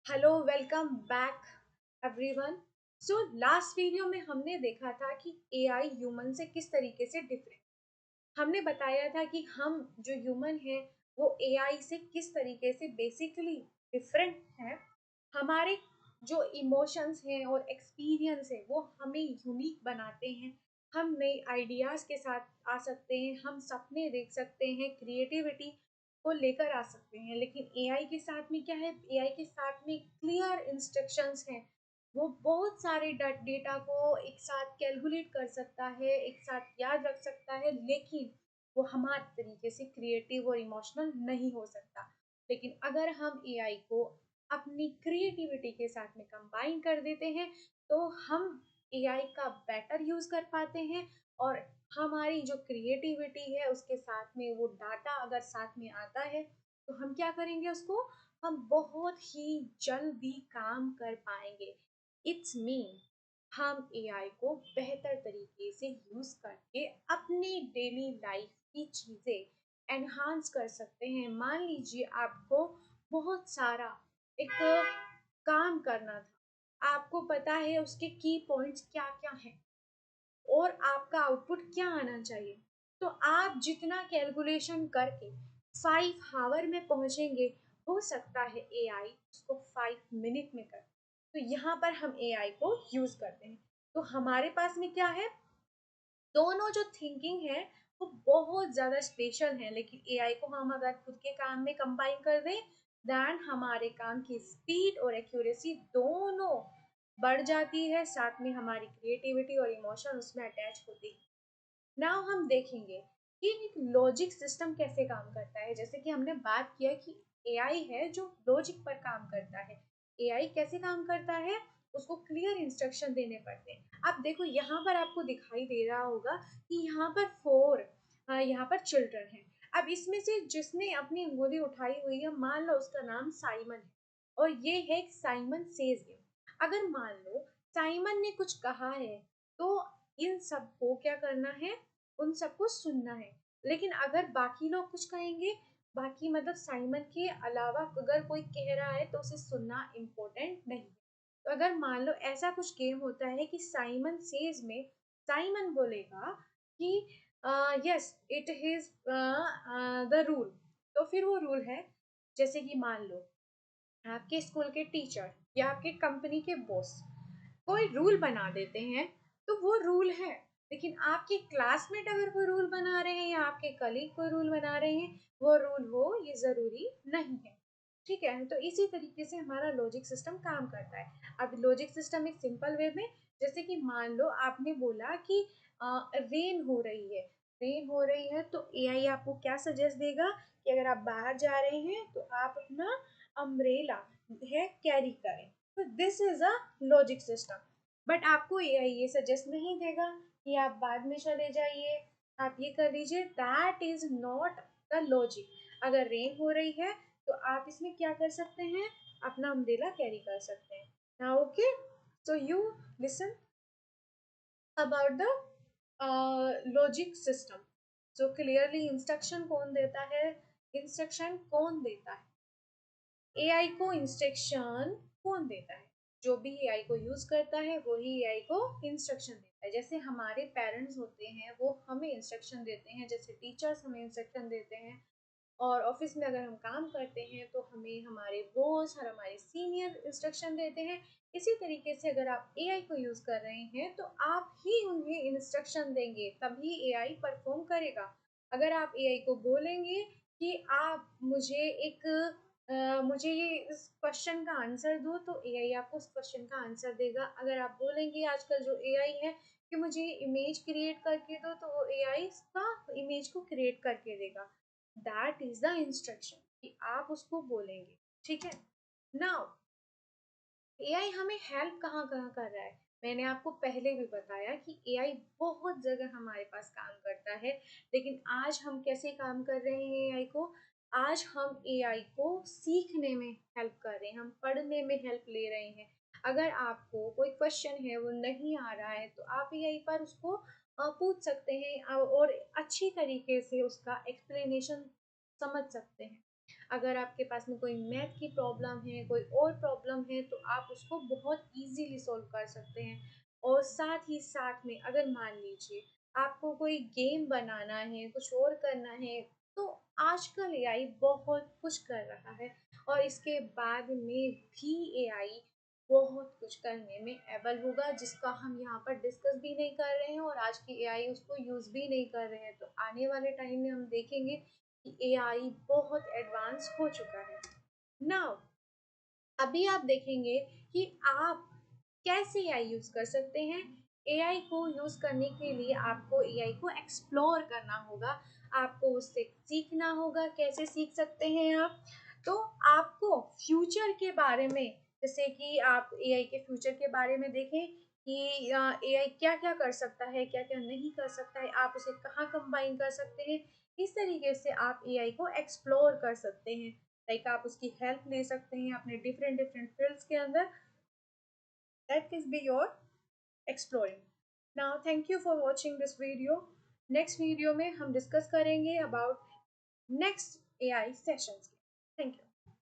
Hello welcome back everyone. So last video में हमने देखा था कि एआई ह्यूमन से किस तरीके से डिफरेंट। हमने बताया था कि हम जो ह्यूमन हैं वो एआई से किस तरीके से बेसिकली डिफरेंट हैं। हमारे जो इमोशंस हैं और एक्सपीरियंस है वो हमें यूनिक बनाते हैं। हम नए आइडियाज के साथ आ सकते हैं, हम सपने देख सकते हैं, क्रिएटिविटी को लेकर आ सकते हैं। लेकिन एआई के साथ में क्या है, एआई के साथ में क्लियर इंस्ट्रक्शंस हैं। वो बहुत सारे डेटा को एक साथ कैलकुलेट कर सकता है, एक साथ याद रख सकता है, लेकिन वो हमारे तरीके से क्रिएटिव और इमोशनल नहीं हो सकता। लेकिन अगर हम एआई को अपनी क्रिएटिविटी के साथ में कंबाइन कर देते हैं तो हम एआई का बेटर यूज कर पाते हैं। और हमारी जो क्रिएटिविटी है उसके साथ में वो डाटा अगर साथ में आता है तो हम क्या करेंगे, उसको हम बहुत ही जल्दी काम कर पाएंगे। इट्स मीन हम एआई को बेहतर तरीके से यूज करके अपनी डेली लाइफ की चीजें एनहांस कर सकते हैं। मान लीजिए आपको बहुत सारा एक काम करना था, आपको पता है उसके की पॉइंट्स क्या क्या हैं और आपका आउटपुट क्या आना चाहिए। तो आप जितना कैलकुलेशन करके 5 आवर में पहुंचेंगे, हो सकता है एआई उसको 5 मिनट में कर। तो यहाँ पर हम एआई को यूज करते हैं। तो हमारे पास में क्या है, दोनों जो थिंकिंग है वो बहुत ज्यादा स्पेशल है। लेकिन एआई को हम अगर खुद के काम में कंबाइन कर दें देन हमारे काम की स्पीड और एक्यूरेसी दोनों बढ़ जाती है, साथ में हमारी क्रिएटिविटी और इमोशन उसमें अटैच होती है। नाउ हम देखेंगे कि एक लॉजिक सिस्टम कैसे काम करता है। जैसे कि हमने बात किया कि एआई है जो लॉजिक पर काम करता है। एआई कैसे काम करता है, उसको क्लियर इंस्ट्रक्शन देने पड़ते हैं। अब देखो यहाँ पर आपको दिखाई दे रहा होगा कि यहाँ पर यहाँ पर चिल्ड्रन है। अब इसमें से जिसने अपनी अंगुली उठाई हुई है, मान लो उसका नाम साइमन है और ये है साइमन सेज गेम। अगर मान लो साइमन ने कुछ कहा है तो इन सबको क्या करना है, उन सबको सुनना है। लेकिन अगर बाकी लोग कुछ कहेंगे, बाकी मतलब साइमन के अलावा अगर कोई कह रहा है तो उसे सुनना इम्पोर्टेंट नहीं है। तो अगर मान लो ऐसा कुछ गेम होता है कि साइमन सेज में साइमन बोलेगा कि yes it is the rule, तो फिर वो रूल है। जैसे कि मान लो आपके स्कूल के टीचर या आपके कंपनी के बॉस कोई रूल बना देते हैं तो वो रूल है। लेकिन आपके क्लासमेट अगर कोई रूल बना रहे हैं या आपके कलीग कोई रूल बना रहे हैं, वो रूल हो ये जरूरी नहीं है। ठीक है, तो इसी तरीके से हमारा लॉजिक सिस्टम काम करता है। अब लॉजिक सिस्टम एक सिंपल वे में, जैसे कि मान लो आपने बोला कि रेन हो रही है, रेन हो रही है तो एआई आपको क्या सजेस्ट देगा कि अगर आप बाहर जा रहे हैं तो आप अपना अम्ब्रेला है कैरी करें। तो this is a logic system. But आपको एआई ये सजेस्ट नहीं देगा कि आप बाद में चले जाइए, आप ये कर लीजिए। That is not the logic. अगर रेन हो रही है तो आप इसमें क्या कर सकते हैं, अपना अम्ब्रेला कैरी कर सकते हैं। Now okay, so you listen about the logic system. So clearly instruction कौन देता है, इंस्ट्रक्शन कौन देता है, एआई को इंस्ट्रक्शन कौन देता है। जो भी एआई को यूज करता है वही एआई को इंस्ट्रक्शन देता है। जैसे हमारे पेरेंट्स होते हैं वो हमें इंस्ट्रक्शन देते हैं, जैसे टीचर्स हमें इंस्ट्रक्शन देते हैं। और ऑफिस में अगर हम काम करते हैं तो हमें हमारे बॉस और हमारे सीनियर इंस्ट्रक्शन देते हैं। इसी तरीके से अगर आप एआई को यूज कर रहे हैं तो आप ही उन्हें इंस्ट्रक्शन देंगे तभी एआई परफॉर्म करेगा। अगर आप एआई को बोलेंगे कि आप मुझे मुझे ये इस क्वेश्चन का आंसर दो तो एआई आपको उस क्वेश्चन का आंसर देगा। अगर आप बोलेंगे आजकल जो एआई है कि मुझे इमेज क्रिएट करके दो तो वो एआई का इमेज को क्रिएट करके देगा। दैट इज द इंस्ट्रक्शन कि आप उसको बोलेंगे। ठीक है, नाउ एआई हमें हेल्प कहाँ कहाँ कर रहा है। मैंने आपको पहले भी बताया कि एआई बहुत जगह हमारे पास काम करता है। लेकिन आज हम कैसे काम कर रहे हैं एआई को, आज हम एआई को सीखने में हेल्प कर रहे हैं, हम पढ़ने में हेल्प ले रहे हैं। अगर आपको कोई क्वेश्चन है वो नहीं आ रहा है तो आप एआई पर उसको पूछ सकते हैं और अच्छी तरीके से उसका एक्सप्लेनेशन समझ सकते हैं। अगर आपके पास में कोई मैथ की प्रॉब्लम है, कोई और प्रॉब्लम है, तो आप उसको बहुत ईज़िली सॉल्व कर सकते हैं। और साथ ही साथ में अगर मान लीजिए आपको कोई गेम बनाना है, कुछ और करना है, तो आजकल एआई बहुत कुछ कर रहा है और इसके बाद में भी एआई बहुत कुछ करने में एबल होगा, जिसका हम यहाँ पर डिस्कस भी नहीं कर रहे हैं और आज की एआई उसको यूज़ भी नहीं कर रहे हैं। तो आने वाले टाइम में हम देखेंगे कि एआई बहुत एडवांस हो चुका है। नाउ अभी आप देखेंगे कि आप कैसे एआई यूज़ कर सकते हैं। एआई को यूज़ करने के लिए आपको एआई को एक्सप्लोर करना होगा, आपको उससे सीखना होगा। कैसे सीख सकते हैं आप? तो आपको फ्यूचर के बारे में, जैसे कि आप एआई के फ्यूचर के बारे में देखें कि एआई क्या-क्या कर सकता है, क्या-क्या नहीं कर सकता है, आप उसे कहाँ कंबाइन कर सकते हैं। इस तरीके से आप एआई को एक्सप्लोर कर सकते हैं। लाइक आप उसकी हेल्प ले सकते हैं अपने डिफरेंट डिफरेंट फील्ड्स के अंदर। That is be your exploring. Now thank you for watching this video. Next video में हम डिस्कस करेंगे about next AI sessions. Thank you.